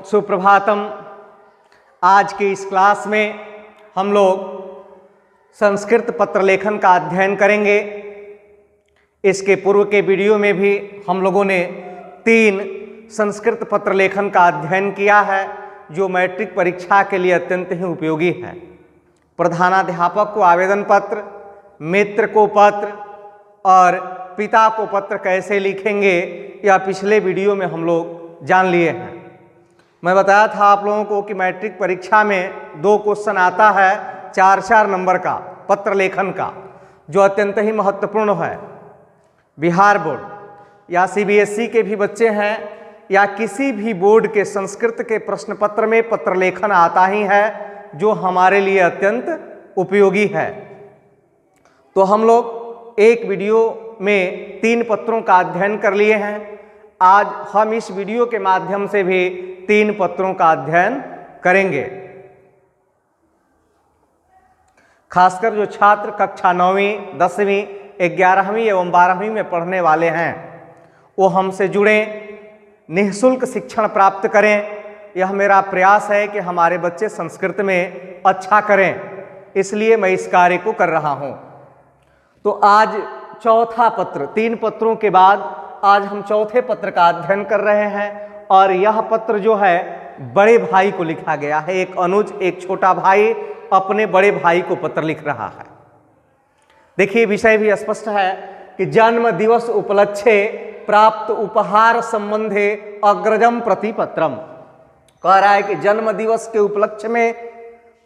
सुप्रभातम। आज की इस क्लास में हम लोग संस्कृत पत्र लेखन का अध्ययन करेंगे। इसके पूर्व के वीडियो में भी हम लोगों ने 3 संस्कृत पत्र लेखन का अध्ययन किया है, जो मैट्रिक परीक्षा के लिए अत्यंत ही उपयोगी है। प्रधानाध्यापक को आवेदन पत्र, मित्र को पत्र और पिता को पत्र कैसे लिखेंगे, यह पिछले वीडियो में हम लोग जान लिए हैं। मैं बताया था आप लोगों को कि मैट्रिक परीक्षा में 2 क्वेश्चन आता है 4-4 नंबर का पत्र लेखन का, जो अत्यंत ही महत्वपूर्ण है। बिहार बोर्ड या सीबीएसई के भी बच्चे हैं या किसी भी बोर्ड के संस्कृत के प्रश्न पत्र में पत्र लेखन आता ही है, जो हमारे लिए अत्यंत उपयोगी है। तो हम लोग एक वीडियो में 3 पत्रों का अध्ययन कर लिए हैं। आज हम इस वीडियो के माध्यम से भी 3 पत्रों का अध्ययन करेंगे। खासकर जो छात्र कक्षा 9वीं, 10वीं, 11वीं एवं 12वीं में पढ़ने वाले हैं, वो हमसे जुड़ें, निःशुल्क शिक्षण प्राप्त करें। यह मेरा प्रयास है कि हमारे बच्चे संस्कृत में अच्छा करें, इसलिए मैं इस कार्य को कर रहा हूँ। तो आज चौथा पत्र, 3 पत्रों के बाद आज हम चौथे पत्र का अध्ययन कर रहे हैं। और यह पत्र जो है बड़े भाई को लिखा गया है। एक अनुज, एक छोटा भाई अपने बड़े भाई को पत्र लिख रहा है। देखिए, विषय भी स्पष्ट है कि जन्म दिवस उपलक्ष्ये प्राप्त उपहार संबंधे अग्रजम प्रति पत्रम। कह रहा है कि जन्म दिवस के उपलक्ष्य में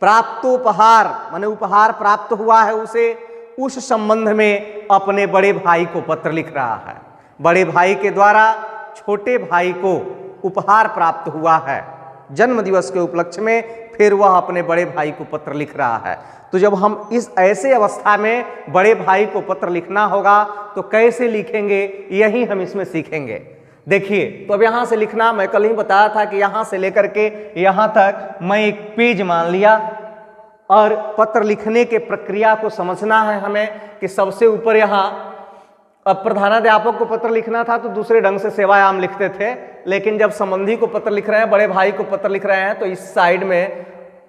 प्राप्तोपहार माने उपहार प्राप्त हुआ है उसे, उस संबंध में अपने बड़े भाई को पत्र लिख रहा है। बड़े भाई के द्वारा छोटे भाई को उपहार प्राप्त हुआ है जन्म दिवस के उपलक्ष्य में, फिर वह अपने बड़े भाई को पत्र लिख रहा है। तो जब हम इस ऐसे अवस्था में बड़े भाई को पत्र लिखना होगा तो कैसे लिखेंगे, यही हम इसमें सीखेंगे। देखिए, तो अब यहाँ से लिखना, मैं कल ही बताया था कि यहाँ से लेकर के यहाँ तक मैं एक पेज मान लिया और पत्र लिखने के प्रक्रिया को समझना है हमें कि सबसे ऊपर यहाँ, अब प्रधानाध्यापक को पत्र लिखना था तो दूसरे ढंग से सेवायाम लिखते थे, लेकिन जब संबंधी को पत्र लिख रहे हैं, बड़े भाई को पत्र लिख रहे हैं, तो इस साइड में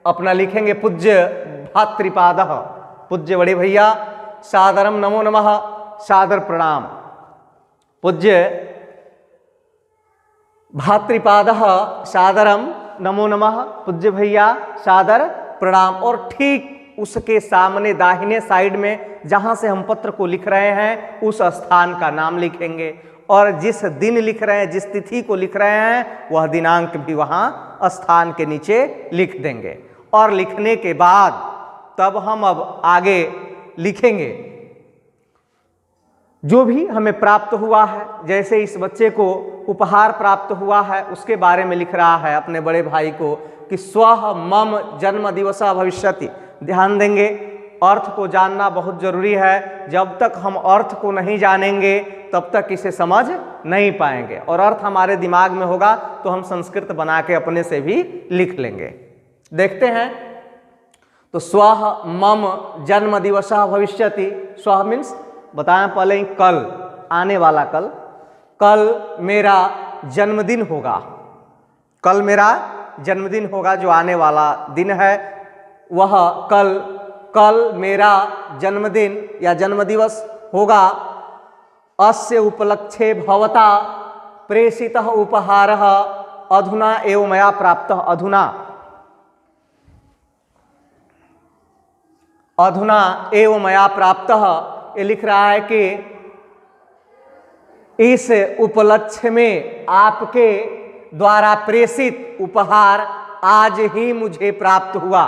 अपना लिखेंगे पूज्य भातृपादः, पूज्य बड़े भैया, सादरम नमो नमः, सादर प्रणाम। पूज्य भातृपादः सादरम नमो नमः, पूज्य भैया सादर प्रणाम। और ठीक उसके सामने दाहिने साइड में जहां से हम पत्र को लिख रहे हैं, उस स्थान का नाम लिखेंगे और जिस दिन लिख रहे हैं, जिस तिथि को लिख रहे हैं, वह दिनांक भी वहां स्थान के नीचे लिख देंगे। और लिखने के बाद तब हम अब आगे लिखेंगे जो भी हमें प्राप्त हुआ है। जैसे इस बच्चे को उपहार प्राप्त हुआ है, उसके बारे में लिख रहा है अपने बड़े भाई को कि स्वः मम जन्म दिवस भविष्यति। ध्यान देंगे, अर्थ को जानना बहुत जरूरी है। जब तक हम अर्थ को नहीं जानेंगे तब तक इसे समझ नहीं पाएंगे, और अर्थ हमारे दिमाग में होगा तो हम संस्कृत बना के अपने से भी लिख लेंगे। देखते हैं, तो स्वः मम जन्म दिवस भविष्यति। स्वः मीन्स बताएं पहले ही, कल, आने वाला कल। कल मेरा जन्मदिन होगा, कल मेरा जन्मदिन होगा, जो आने वाला दिन है वह कल मेरा जन्मदिन या जन्मदिवस होगा। अस्य उपलक्ष्ये भवता प्रेषितः उपहारः अधुना एव मया प्राप्तः। अधुना एव मया प्राप्तः, ये लिख रहा है कि इस उपलक्ष्य में आपके द्वारा प्रेषित उपहार आज ही मुझे प्राप्त हुआ।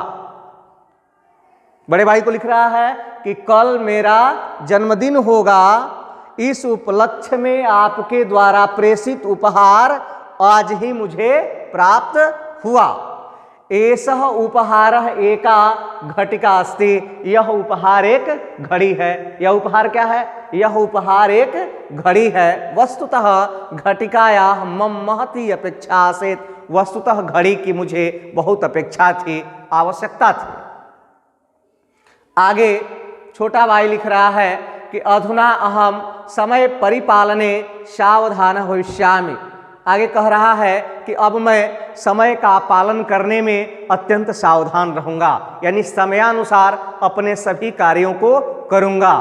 बड़े भाई को लिख रहा है कि कल मेरा जन्मदिन होगा, इस उपलक्ष्य में आपके द्वारा प्रेषित उपहार आज ही मुझे प्राप्त हुआ। एषः उपहारः एका घटिका अस्ति। यह उपहार एक घड़ी है। यह उपहार क्या है? यह उपहार एक घड़ी है। वस्तुतः घटिकायाः मम महती अपेक्षा आसीत्। वस्तुतः घड़ी की मुझे बहुत अपेक्षा थी, आवश्यकता थी। आगे छोटा भाई लिख रहा है कि अधुना अहम समय परिपालने सावधान भविष्यामि। आगे कह रहा है कि अब मैं समय का पालन करने में अत्यंत सावधान रहूंगा, यानी समयानुसार अपने सभी कार्यों को करूंगा।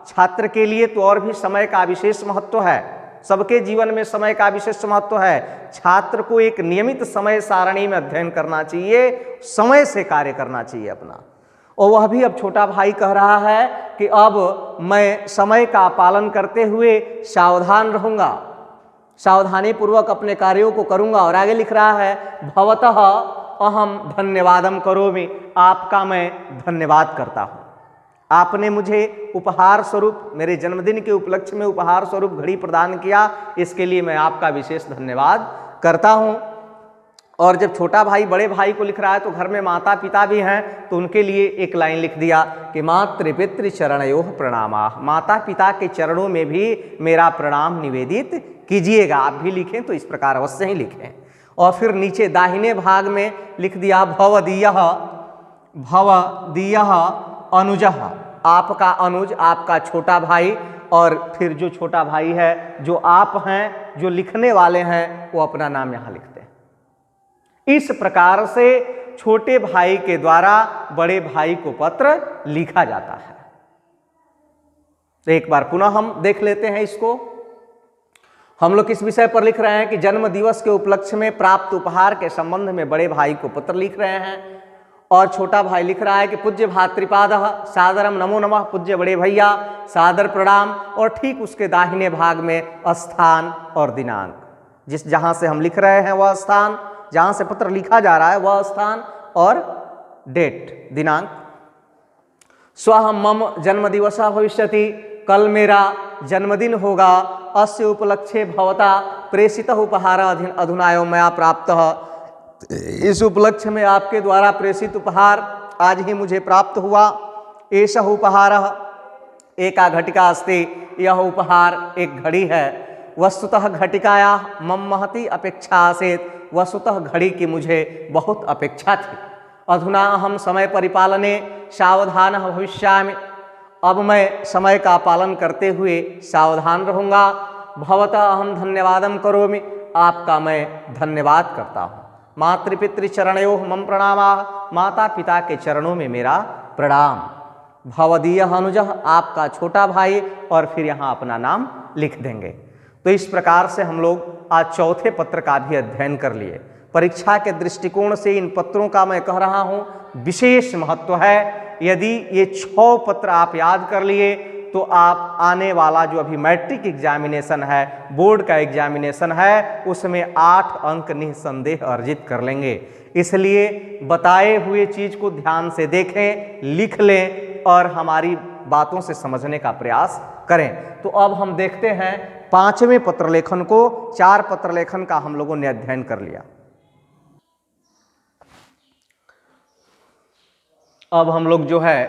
छात्र के लिए तो और भी समय का विशेष महत्व है, सबके जीवन में समय का विशेष महत्व है। छात्र को एक नियमित समय सारणी में अध्ययन करना चाहिए, समय से कार्य करना चाहिए अपना। और वह भी अब छोटा भाई कह रहा है कि अब मैं समय का पालन करते हुए सावधान रहूंगा, सावधानी पूर्वक अपने कार्यों को करूंगा। और आगे लिख रहा है भवतः अहम धन्यवादम करोमि, आपका मैं धन्यवाद करता हूं। आपने मुझे उपहार स्वरूप, मेरे जन्मदिन के उपलक्ष्य में उपहार स्वरूप घड़ी प्रदान किया, इसके लिए मैं आपका विशेष धन्यवाद करता हूं। और जब छोटा भाई बड़े भाई को लिख रहा है तो घर में माता पिता भी हैं, तो उनके लिए एक लाइन लिख दिया कि मातृ पितृ चरणयोः प्रणामाः, माता पिता के चरणों में भी मेरा प्रणाम निवेदित कीजिएगा। आप भी लिखें तो इस प्रकार अवश्य ही लिखें। और फिर नीचे दाहिने भाग में लिख दिया भवदीयः अनुजः, आपका अनुज, आपका छोटा भाई। और फिर जो छोटा भाई है, जो आप हैं, जो लिखने वाले हैं, वो अपना नाम यहां लिखते हैं। इस प्रकार से छोटे भाई के द्वारा बड़े भाई को पत्र लिखा जाता है। तो एक बार पुनः हम देख लेते हैं इसको। हम लोग किस विषय पर लिख रहे हैं कि जन्म दिवस के उपलक्ष्य में प्राप्त उपहार के संबंध में बड़े भाई को पत्र लिख रहे हैं। और छोटा भाई लिख रहा है कि पूज्य भातृपादः सादरम नमो नमः, पूज्य बड़े भैया सादर प्रणाम। और ठीक उसके दाहिने भाग में स्थान और दिनांक, जिस जहां से हम लिख रहे हैं वह स्थान, जहां से पत्र लिखा जा रहा है वह स्थान और डेट, दिनांक। स्वः मम जन्म दिवस भविष्यति, कल मेरा जन्मदिन होगा। अस्य उपलक्ष्ये भवता प्रेषित उपहार अधुना एवं मया प्राप्त, इस उपलक्ष्य में आपके द्वारा प्रेषित उपहार आज ही मुझे प्राप्त हुआ। एषः उपहार एका घटिका अस्ति, यह उपहार एक घड़ी है। वस्तुतः घटिकाया मम महती अपेक्षा आसीत्, वस्तुतः घड़ी की मुझे बहुत अपेक्षा थी। अधुना अहम समय परिपालने सावधान भविष्यामि, अब मैं समय का पालन करते हुए सावधान रहूँगा। भवतः अहम धन्यवादम करोमि, आपका मैं धन्यवाद करता हूँ। मातृपितृ चरणयोः मम प्रणामाः, माता पिता के चरणों में मेरा प्रणाम। भवदीयः अनुजः, आपका छोटा भाई। और फिर यहाँ अपना नाम लिख देंगे। तो इस प्रकार से हम लोग आज चौथे पत्र का भी अध्ययन कर लिए। परीक्षा के दृष्टिकोण से इन पत्रों का मैं कह रहा हूँ विशेष महत्व है। यदि ये 6 पत्र आप याद कर लिए तो आप आने वाला जो अभी मैट्रिक एग्जामिनेशन है, बोर्ड का एग्जामिनेशन है, उसमें 8 अंक निस्संदेह अर्जित कर लेंगे। इसलिए बताए हुए चीज को ध्यान से देखें, लिख लें और हमारी बातों से समझने का प्रयास करें। तो अब हम देखते हैं 5वें पत्र लेखन को। 4 पत्र लेखन का हम लोगों ने अध्ययन कर लिया। अब हम लोग जो है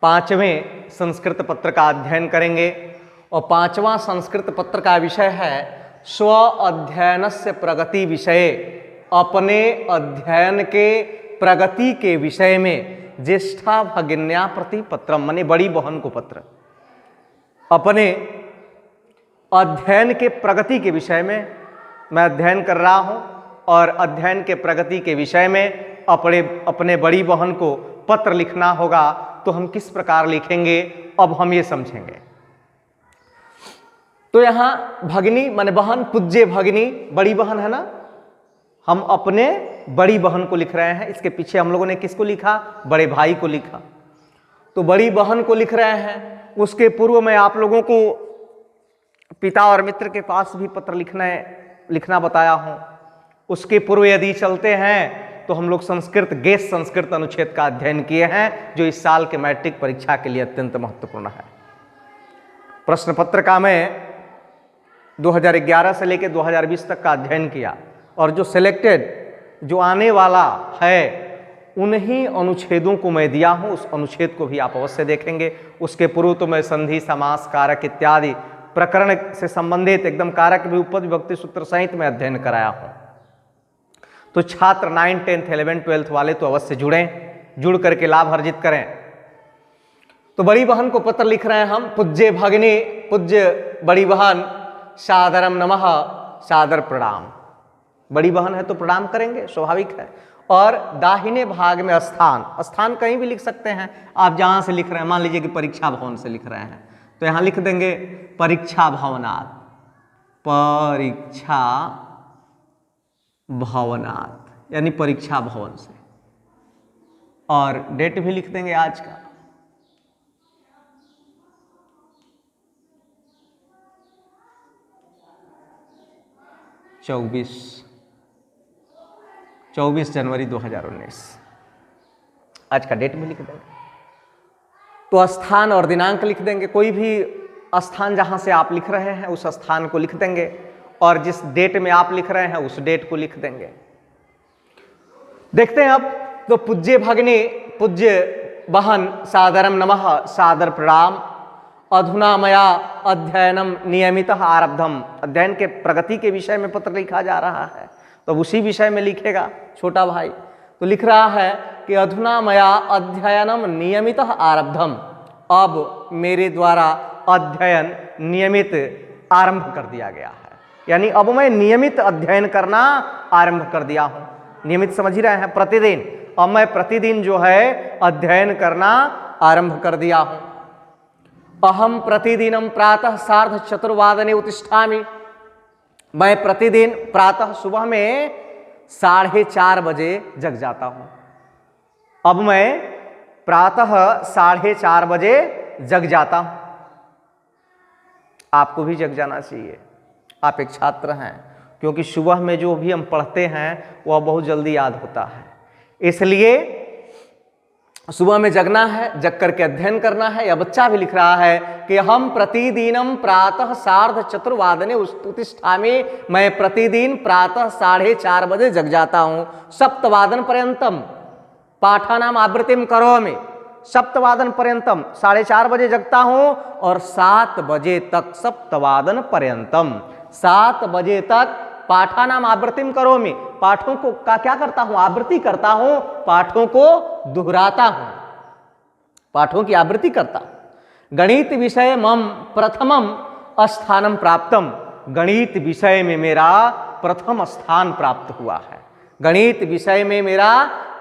5वें संस्कृत पत्र का अध्ययन करेंगे। और 5वां संस्कृत पत्र का विषय है स्व अध्ययनस्य प्रगति विषय, अपने अध्ययन के प्रगति के विषय में ज्येष्ठा भगिन्या प्रति पत्रम, माने बड़ी बहन को पत्र। अपने अध्ययन के प्रगति के विषय में मैं अध्ययन कर रहा हूं और अध्ययन के प्रगति के विषय में अपने बड़ी बहन को पत्र लिखना होगा। तो हम किस प्रकार लिखेंगे अब हम ये समझेंगे। तो यहां भगिनी माने बहन, पूज्य भगिनी बड़ी बहन है ना, हम अपने बड़ी बहन को लिख रहे हैं। इसके पीछे हम लोगों ने किसको लिखा? बड़े भाई को लिखा। तो बड़ी बहन को लिख रहे हैं। उसके पूर्व में आप लोगों को पिता और मित्र के पास भी पत्र लिखना बताया हूं। उसके पूर्व यदि चलते हैं तो हम लोग संस्कृत, गेस संस्कृत अनुच्छेद का अध्ययन किए हैं, जो इस साल के मैट्रिक परीक्षा के लिए अत्यंत महत्वपूर्ण है। प्रश्न पत्र का मैं 2011 से लेकर 2020 तक का अध्ययन किया और जो सिलेक्टेड, जो आने वाला है, उन्हीं अनुच्छेदों को मैं दिया हूं। उस अनुच्छेद को भी आप अवश्य देखेंगे। उसके पूर्व तो मैं संधि, समास, कारक इत्यादि प्रकरण से संबंधित एकदम कारक, विभक्ति, विभक्ति सूत्र सहित मैं अध्ययन कराया हूं। तो छात्र 9, 10, 11, 12 वाले तो अवश्य जुड़ करके लाभ अर्जित करें। तो बड़ी बहन को पत्र लिख रहे हैं हम। पूज्य भगिनी, पूज्य बड़ी बहन, सादरम नमः, सादर प्रणाम। बड़ी बहन है तो प्रणाम करेंगे, स्वाभाविक है। और दाहिने भाग में स्थान, स्थान कहीं भी लिख सकते हैं आप, जहाँ से लिख रहे हैं। मान लीजिए कि परीक्षा भवन से लिख रहे हैं तो यहाँ लिख देंगे परीक्षा भवनात्, परीक्षा भवनात् यानी परीक्षा भवन से। और डेट भी लिख देंगे आज का, चौबीस जनवरी 2019, आज का डेट भी लिख देंगे। तो स्थान और दिनांक लिख देंगे, कोई भी स्थान जहां से आप लिख रहे हैं उस स्थान को लिख देंगे, और जिस डेट में आप लिख रहे हैं उस डेट को लिख देंगे। देखते हैं अब तो पूज्य भगिनी, पूज्य बहन, सादरम नमः, सादर प्रणाम। अधुना मया अध्ययनम नियमितः आरब्धम, अध्ययन के प्रगति के विषय में पत्र लिखा जा रहा है, तो उसी विषय में लिखेगा छोटा भाई। तो लिख रहा है कि अधुना मया अध्ययनम नियमितः आरब्धम, अब मेरे द्वारा अध्ययन नियमित आरंभ कर दिया गया है। यानी अब मैं नियमित अध्ययन करना आरंभ कर दिया हूं। नियमित समझ ही रहे हैं, प्रतिदिन। अब मैं प्रतिदिन जो है अध्ययन करना आरंभ कर दिया हूं। अहम प्रतिदिनम प्रातः 4:30 उत्तिष्ठामि, मैं प्रतिदिन प्रातः सुबह में 4:30 बजे जग जाता हूं। अब मैं प्रातः 4:30 बजे जग जाता हूं। आपको भी जग जाना चाहिए, आप एक छात्र हैं, क्योंकि सुबह में जो भी हम पढ़ते हैं वह बहुत जल्दी याद होता है। इसलिए सुबह में जगना है, जग करके अध्ययन करना है। यह बच्चा भी लिख रहा है कि हम प्रतिदिनम प्रातः 4:30 उत्तिष्ठामि, मैं प्रतिदिन प्रातः 4:30 बजे जग जाता हूं। सप्तवादन पर्यंतम पाठानाम आवृत्तिम करोमि, सप्तवादन पर्यंतम 4:30 बजे जगता हूं और 7 बजे तक, सप्तवादन पर्यंतम 7 बजे तक पाठानाम आवृत्तिम करोमि, पाठों को का क्या करता हूं, आवृत्ति करता हूं, पाठों को दोहराता हूं, पाठों की आवृत्ति करता हूं। गणित विषय मम प्रथमम स्थानम प्राप्तम, गणित विषय में मेरा प्रथम स्थान प्राप्त हुआ है। गणित विषय में मेरा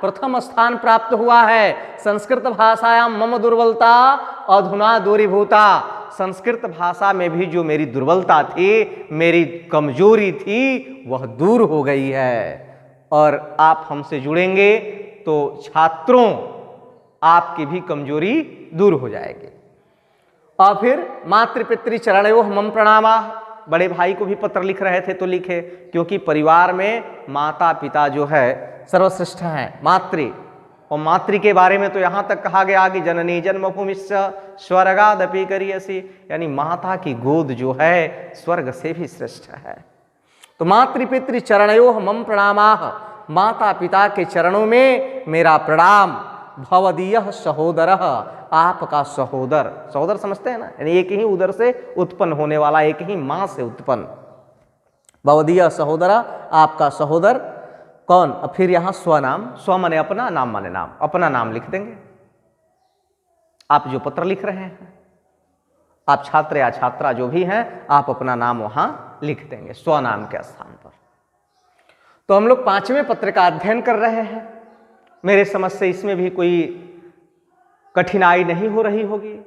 प्रथम स्थान प्राप्त हुआ है। संस्कृत भाषायाम मम दुर्बलता अधुना दूरीभूता, संस्कृत भाषा में भी जो मेरी दुर्बलता थी, मेरी कमजोरी थी, वह दूर हो गई है। और आप हमसे जुड़ेंगे तो छात्रों आपकी भी कमजोरी दूर हो जाएगी। और फिर मातृपितृ चरणयोः मम प्रणामा, बड़े भाई को भी पत्र लिख रहे थे तो लिखे, क्योंकि परिवार में माता पिता जो है सर्वश्रेष्ठ हैं। मातृ, और मातृ के बारे में तो यहाँ तक कहा गया कि जननी जन्मभूमिश्च स्वर्गादपि करियसि, यानी माता की गोद जो है स्वर्ग से भी श्रेष्ठ है। तो मातृपितृ चरणयोः मम प्रणामाः, माता पिता के चरणों में मेरा प्रणाम। भवदीयः सहोदरः, आपका सहोदर, सहोदर समझते हैं ना, यानी एक ही उदर से उत्पन्न होने वाला, एक ही मां से उत्पन्न। भवदीयः सहोदरः, आपका सहोदर। कौन? फिर यहां स्वनाम, स्व माने अपना, नाम माने नाम, अपना नाम लिख देंगे। आप जो पत्र लिख रहे हैं, आप छात्र या छात्रा जो भी हैं, आप अपना नाम वहां लिख देंगे स्वनाम के स्थान पर। तो हम लोग 5वें पत्र का अध्ययन कर रहे हैं। मेरे समझ से इसमें भी कोई कठिनाई नहीं हो रही होगी।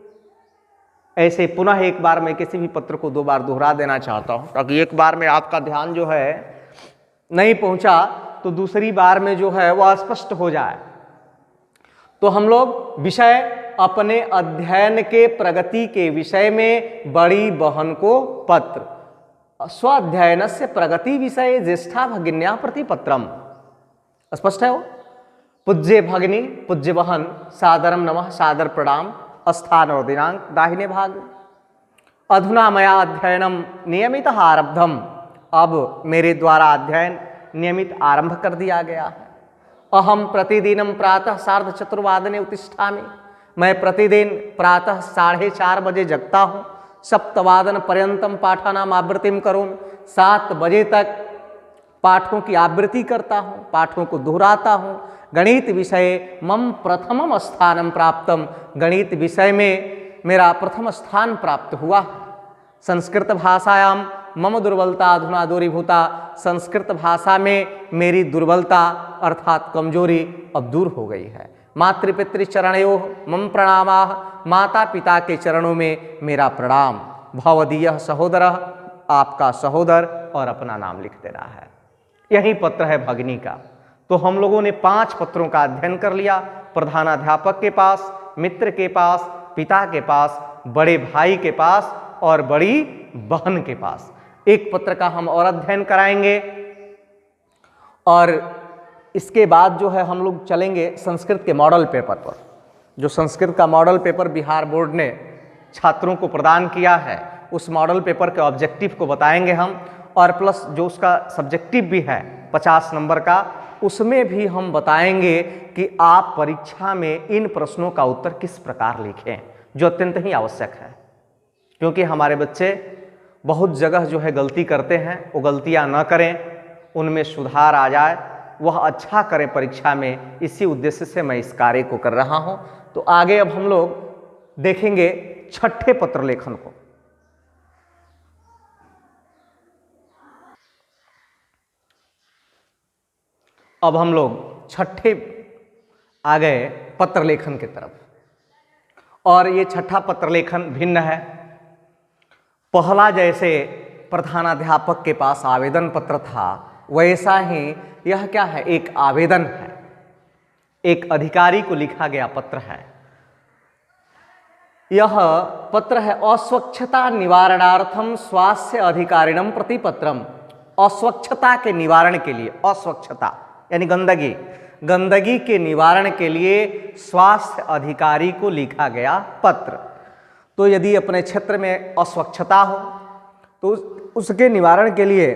ऐसे पुनः एक बार मैं किसी भी पत्र को 2 बार दोहरा देना चाहता हूं, ताकि एक बार में आपका ध्यान जो है नहीं पहुंचा तो दूसरी बार में जो है वह स्पष्ट हो जाए। तो हम लोग विषय अपने अध्ययन के प्रगति के विषय में बड़ी बहन को पत्र, स्वाध्ययनस्य प्रगति विषय ज्येष्ठा भगिन्या प्रति पत्रम, स्पष्ट है वो। पूज्य भगिनी, पूज्य बहन, सादरम नमः, सादर प्रणाम। स्थान और दिनांक दाहिने भाग। अधुना मया अध्ययनम नियमितः आरब्धम, अब मेरे द्वारा अध्ययन नियमित आरंभ कर दिया गया है। अहम प्रतिदिनम प्रातः 4:30 उत्तिष्ठामि, मैं प्रतिदिन प्रातः 4:30 बजे जगता हूँ। सप्तवादन पर्यंतम पाठानाम आवृत्तिम करोमि, 7 बजे तक पाठों की आवृत्ति करता हूँ, पाठों को दोहराता हूँ। गणित विषय मम प्रथमम स्थानम प्राप्तम, गणित विषय में मेरा प्रथम स्थान प्राप्त हुआ। संस्कृत भाषायाम मम दुर्बलता अधुना दूरीभूता। संस्कृत भाषा में मेरी दुर्बलता अर्थात कमजोरी अब दूर हो गई है। मातृपितृ चरणयोः मम प्रणामाः, माता पिता के चरणों में मेरा प्रणाम। भवदीयः सहोदरः, आपका सहोदर, और अपना नाम लिख देना है। यही पत्र है भगिनी का। तो हम लोगों ने 5 पत्रों का अध्ययन कर लिया, प्रधानाध्यापक के पास, मित्र के पास, पिता के पास, बड़े भाई के पास और बड़ी बहन के पास। एक पत्र का हम और अध्ययन कराएंगे और इसके बाद जो है हम लोग चलेंगे संस्कृत के मॉडल पेपर पर। जो संस्कृत का मॉडल पेपर बिहार बोर्ड ने छात्रों को प्रदान किया है, उस मॉडल पेपर के ऑब्जेक्टिव को बताएंगे हम, और प्लस जो उसका सब्जेक्टिव भी है 50 नंबर का, उसमें भी हम बताएंगे कि आप परीक्षा में इन प्रश्नों का उत्तर किस प्रकार लिखें, जो अत्यंत ही आवश्यक है। क्योंकि हमारे बच्चे बहुत जगह जो है गलती करते हैं, वो गलतियां न करें, उनमें सुधार आ जाए, वह अच्छा करें परीक्षा में। इसी उद्देश्य से मैं इस कार्य को कर रहा हूं। तो आगे अब हम लोग देखेंगे छठे पत्र लेखन को। अब हम लोग छठे आ गए पत्र लेखन की तरफ, और ये छठा पत्र लेखन भिन्न है। पहला जैसे प्रधानाध्यापक के पास आवेदन पत्र था, वैसा ही यह क्या है, एक आवेदन है, एक अधिकारी को लिखा गया पत्र है। यह पत्र है अस्वच्छता निवारणार्थम स्वास्थ्य अधिकारिणम प्रति पत्रम। अस्वच्छता के निवारण के लिए, अस्वच्छता यानी गंदगी, गंदगी के निवारण के लिए स्वास्थ्य अधिकारी को लिखा गया पत्र। तो यदि अपने क्षेत्र में अस्वच्छता हो तो उसके निवारण के लिए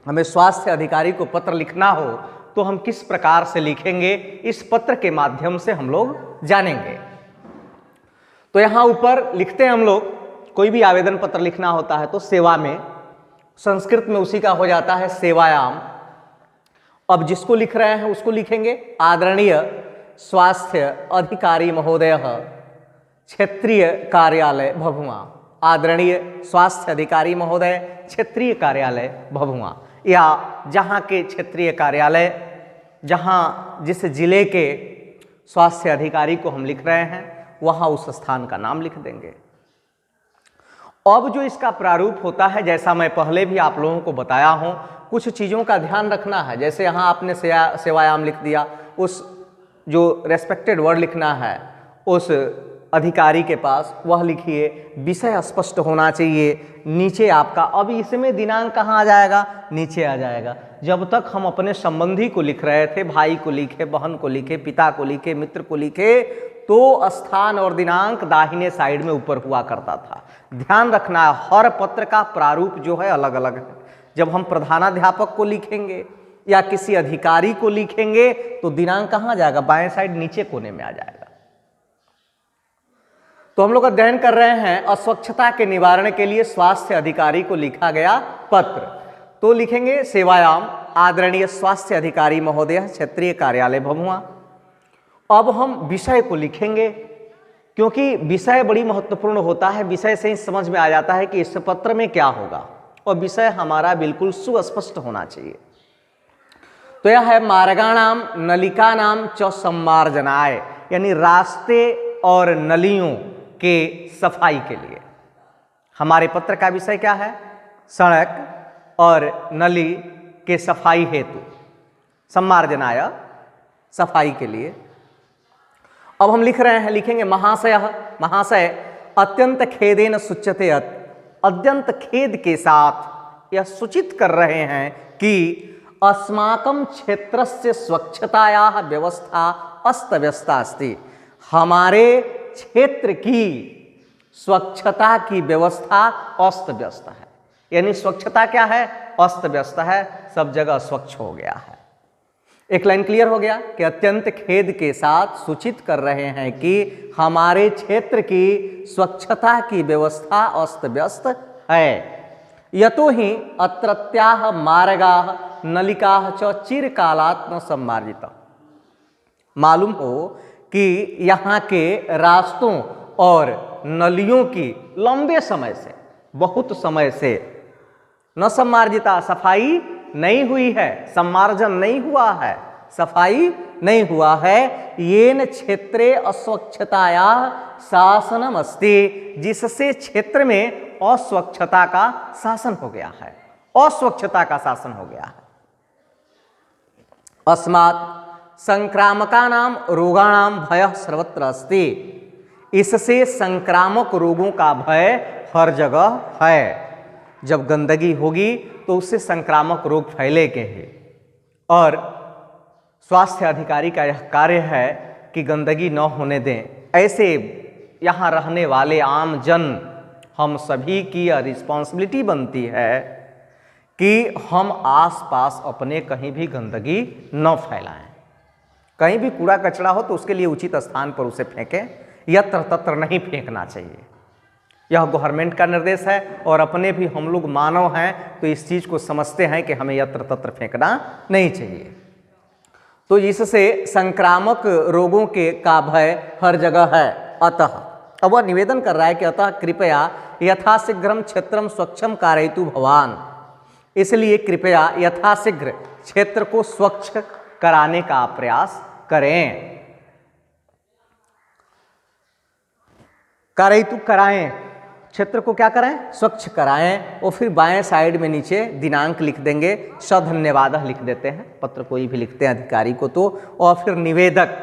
हमें स्वास्थ्य अधिकारी को पत्र लिखना हो, तो हम किस प्रकार से लिखेंगे, इस पत्र के माध्यम से हम लोग जानेंगे। तो यहाँ ऊपर लिखते हैं हम लोग, कोई भी आवेदन पत्र लिखना होता है तो सेवा में, संस्कृत में उसी का हो जाता है सेवायाम। अब जिसको लिख रहे हैं उसको लिखेंगे आदरणीय स्वास्थ्य अधिकारी महोदय क्षेत्रीय कार्यालय भभुआ। आदरणीय स्वास्थ्य अधिकारी महोदय क्षेत्रीय कार्यालय भभुआ, या जहाँ के क्षेत्रीय कार्यालय, जहाँ जिस जिले के स्वास्थ्य अधिकारी को हम लिख रहे हैं वहाँ उस स्थान का नाम लिख देंगे। अब जो इसका प्रारूप होता है, जैसा मैं पहले भी आप लोगों को बताया हूँ, कुछ चीज़ों का ध्यान रखना है। जैसे यहाँ आपने सेवायाम लिख दिया, उस जो रेस्पेक्टेड वर्ड लिखना है उस अधिकारी के पास वह लिखिए। विषय स्पष्ट होना चाहिए। नीचे आपका, अब इसमें दिनांक कहाँ आ जाएगा, नीचे आ जाएगा। जब तक हम अपने संबंधी को लिख रहे थे, भाई को लिखे, बहन को लिखे, पिता को लिखे, मित्र को लिखे, तो स्थान और दिनांक दाहिने साइड में ऊपर हुआ करता था। ध्यान रखना है, हर पत्र का प्रारूप जो है अलग अलग है। जब हम प्रधानाध्यापक को लिखेंगे या किसी अधिकारी को लिखेंगे तो दिनांक कहाँ जाएगा, बाएं साइड नीचे कोने में आ जाएगा। तो हम लोग अध्ययन कर रहे हैं अस्वच्छता के निवारण के लिए स्वास्थ्य अधिकारी को लिखा गया पत्र। तो लिखेंगे सेवायाम आदरणीय स्वास्थ्य अधिकारी महोदय क्षेत्रीय कार्यालय भभुआ। अब हम विषय को लिखेंगे, क्योंकि विषय बड़ी महत्वपूर्ण होता है। विषय से ही समझ में आ जाता है कि इस पत्र में क्या होगा, और विषय हमारा बिल्कुल सुस्पष्ट होना चाहिए। तो यह है मार्गाणाम नलिकानाम च सम्मार्जनाय, यानी रास्ते और नलियों के सफाई के लिए। हमारे पत्र का विषय क्या है, सड़क और नली के सफाई हेतु, सम्मार्जनाय, सफाई के लिए। अब हम लिख रहे हैं, लिखेंगे महाशय, महाशय अत्यंत खेदेन सूच्यते, अत्यंत खेद के साथ यह सूचित कर रहे हैं कि अस्माकं क्षेत्रस्य स्वच्छतायाः व्यवस्था अस्त व्यस्ता अस्ति। हमारे क्षेत्र की स्वच्छता की व्यवस्था अस्त व्यस्त है। यानी स्वच्छता क्या है, अस्त व्यस्त है, सब जगह स्वच्छ हो गया है। एक लाइन क्लियर हो गया कि अत्यंत खेद के साथ सूचित कर रहे हैं कि हमारे क्षेत्र की स्वच्छता की व्यवस्था अस्त व्यस्त है। यतो ही अत्रत्याः मार्गाः नलिकाः च चिरकालात् न सम्मार्जिता। मालूम हो कि यहाँ के रास्तों और नलियों की लंबे समय से, बहुत समय से न सम्मार्जिता, सफाई नहीं हुई है, सम्मार्जन नहीं हुआ है, सफाई नहीं हुआ है। येन क्षेत्रे अस्वच्छताया शासनम अस्ति, जिससे क्षेत्र में अस्वच्छता का शासन हो गया है, अस्वच्छता का शासन हो गया है। अस्मात् संक्रामकानाम रोगाणाम भयः सर्वत्र अस्ति, इससे संक्रामक रोगों का भय हर जगह है। जब गंदगी होगी तो उससे संक्रामक रोग फैलेंगे ही, और स्वास्थ्य अधिकारी का यह कार्य है कि गंदगी न होने दें। ऐसे यहाँ रहने वाले आम जन, हम सभी की यह रिस्पॉन्सिबिलिटी बनती है कि हम आसपास अपने कहीं भी गंदगी न फैलाएं। कहीं भी कूड़ा कचरा हो तो उसके लिए उचित स्थान पर उसे फेंकें, यत्र तत्र नहीं फेंकना चाहिए। यह गवर्नमेंट का निर्देश है, और अपने भी हम लोग मानव हैं तो इस चीज़ को समझते हैं कि हमें यत्र तत्र फेंकना नहीं चाहिए। तो इससे संक्रामक रोगों के का भय हर जगह है। अतः अब वह निवेदन कर रहा है कि अतः कृपया यथाशीघ्रम क्षेत्रम स्वच्छम कारयतु भवान, इसलिए कृपया यथाशीघ्र क्षेत्र को स्वच्छ कराने का प्रयास करें। कारयतु कराएं, क्षेत्र को क्या कराएं, स्वच्छ कराएं। और फिर बाएं साइड में नीचे दिनांक लिख देंगे, सधन्यवाद लिख देते हैं, पत्र कोई भी लिखते हैं अधिकारी को तो। और फिर निवेदक,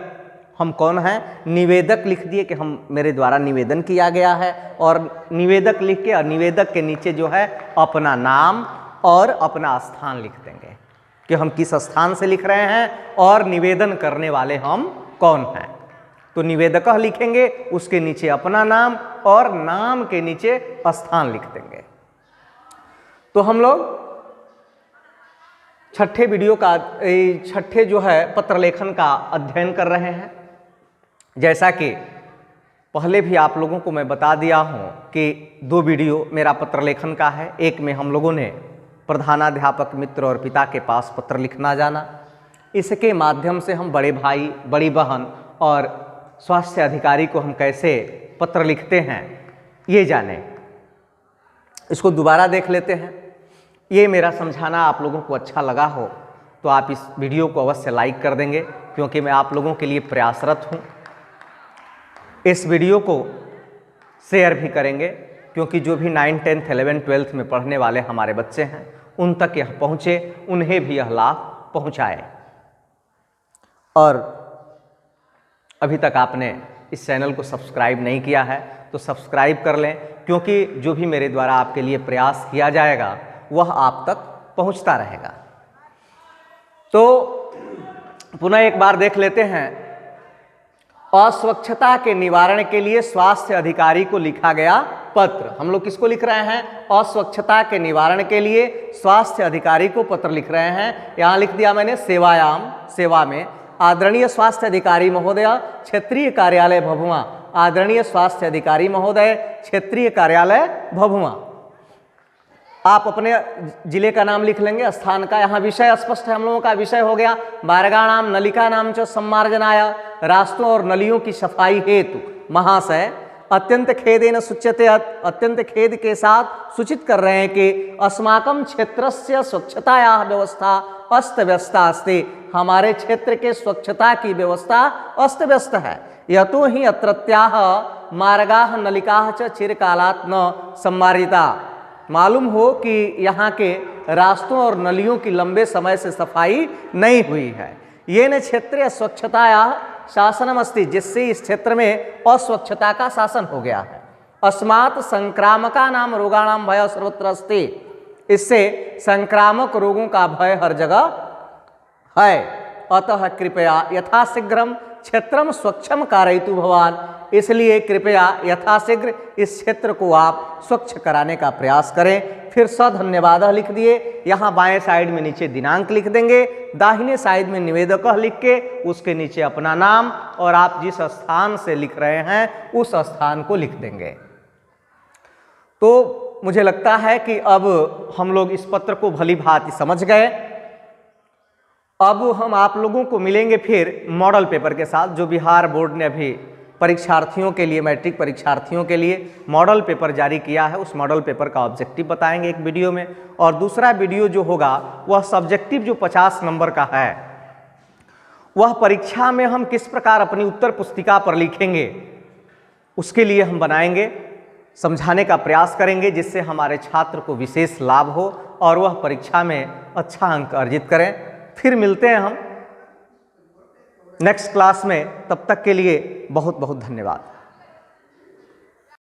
हम कौन हैं, निवेदक लिख दिए कि हम मेरे द्वारा निवेदन किया गया है, और निवेदक लिख के, और निवेदक के नीचे जो है अपना नाम और अपना स्थान लिख देंगे कि हम किस स्थान से लिख रहे हैं और निवेदन करने वाले हम कौन हैं। तो निवेदक लिखेंगे, उसके नीचे अपना नाम और नाम के नीचे स्थान लिख देंगे। तो हम लोग छठे वीडियो का, छठे जो है पत्र लेखन का अध्ययन कर रहे हैं। जैसा कि पहले भी आप लोगों को मैं बता दिया हूं कि 2 वीडियो मेरा पत्र लेखन का है। एक में हम लोगों ने प्रधानाध्यापक मित्र और पिता के पास पत्र लिखना जाना, इसके माध्यम से हम बड़े भाई, बड़ी बहन और स्वास्थ्य अधिकारी को हम कैसे पत्र लिखते हैं ये जाने। इसको दोबारा देख लेते हैं। ये मेरा समझाना आप लोगों को अच्छा लगा हो तो आप इस वीडियो को अवश्य लाइक कर देंगे, क्योंकि मैं आप लोगों के लिए प्रयासरत हूँ। इस वीडियो को शेयर भी करेंगे, क्योंकि जो भी 9, 10, 11, 12 में पढ़ने वाले हमारे बच्चे हैं उन तक यह पहुँचे, उन्हें भी यह लाभ पहुँचाए। और अभी तक आपने इस चैनल को सब्सक्राइब नहीं किया है तो सब्सक्राइब कर लें, क्योंकि जो भी मेरे द्वारा आपके लिए प्रयास किया जाएगा वह आप तक पहुंचता रहेगा। तो पुनः एक बार देख लेते हैं। अस्वच्छता के निवारण के लिए स्वास्थ्य अधिकारी को लिखा गया पत्र। हम लोग किसको लिख रहे हैं, अस्वच्छता के निवारण के लिए स्वास्थ्य अधिकारी को पत्र लिख रहे हैं। यहाँ लिख दिया मैंने सेवायाम, सेवा में आदरणीय स्वास्थ्य अधिकारी महोदय क्षेत्रीय कार्यालय भभुआ, आदरणीय स्वास्थ्य अधिकारी महोदय क्षेत्रीय कार्यालय भभुआ। आप अपने जिले का नाम लिख लेंगे, स्थान का। यहाँ विषय स्पष्ट है, हम लोगों का विषय हो गया मार्गाणाम नलिका नाम च सम्मार्जनाय, रास्तों और नलियों की सफाई हेतु महाशय अत्यंत खेदेन सूच्यते, अत्यंत खेद के साथ सूचित कर रहे हैं कि अस्माकं क्षेत्रस्य स्वच्छताया व्यवस्था अस्त व्यस्ता अस्ति, हमारे क्षेत्र के स्वच्छता की व्यवस्था अस्त व्यस्त है। यतो ही अत्रत्याः मार्गाः नलिकाः च चिरकालात् न सम्मारिता, मालूम हो कि यहाँ के रास्तों और नलियों की लंबे समय से सफाई नहीं हुई है। ये न क्षेत्रीय स्वच्छताया शासनम अस्ति, जिससे इस क्षेत्र में अस्वच्छता का शासन हो गया है। अस्मात् संक्रामका नाम रोगाणाम भय सर्वत्र अस्ति, इससे संक्रामक रोगों का भय हर जगह है। अतः कृपया यथाशीघ्रम क्षेत्रम स्वच्छम कारयतु भवान, इसलिए कृपया यथाशीघ्र इस क्षेत्र को आप स्वच्छ कराने का प्रयास करें। फिर सधन्यवाद लिख दिए, यहाँ बाएं साइड में नीचे दिनांक लिख देंगे, दाहिने साइड में निवेदक लिख के उसके नीचे अपना नाम और आप जिस स्थान से लिख रहे हैं उस स्थान को लिख देंगे। तो मुझे लगता है कि अब हम लोग इस पत्र को भली भांति समझ गए। अब हम आप लोगों को मिलेंगे फिर मॉडल पेपर के साथ, जो बिहार बोर्ड ने अभी परीक्षार्थियों के लिए, मैट्रिक परीक्षार्थियों के लिए मॉडल पेपर जारी किया है। उस मॉडल पेपर का ऑब्जेक्टिव बताएंगे एक वीडियो में, और दूसरा वीडियो जो होगा वह सब्जेक्टिव जो 50 नंबर का है, वह परीक्षा में हम किस प्रकार अपनी उत्तर पुस्तिका पर लिखेंगे उसके लिए हम बनाएंगे, समझाने का प्रयास करेंगे, जिससे हमारे छात्र को विशेष लाभ हो और वह परीक्षा में अच्छा अंक अर्जित करें। फिर मिलते हैं हम नेक्स्ट क्लास में, तब तक के लिए बहुत बहुत धन्यवाद।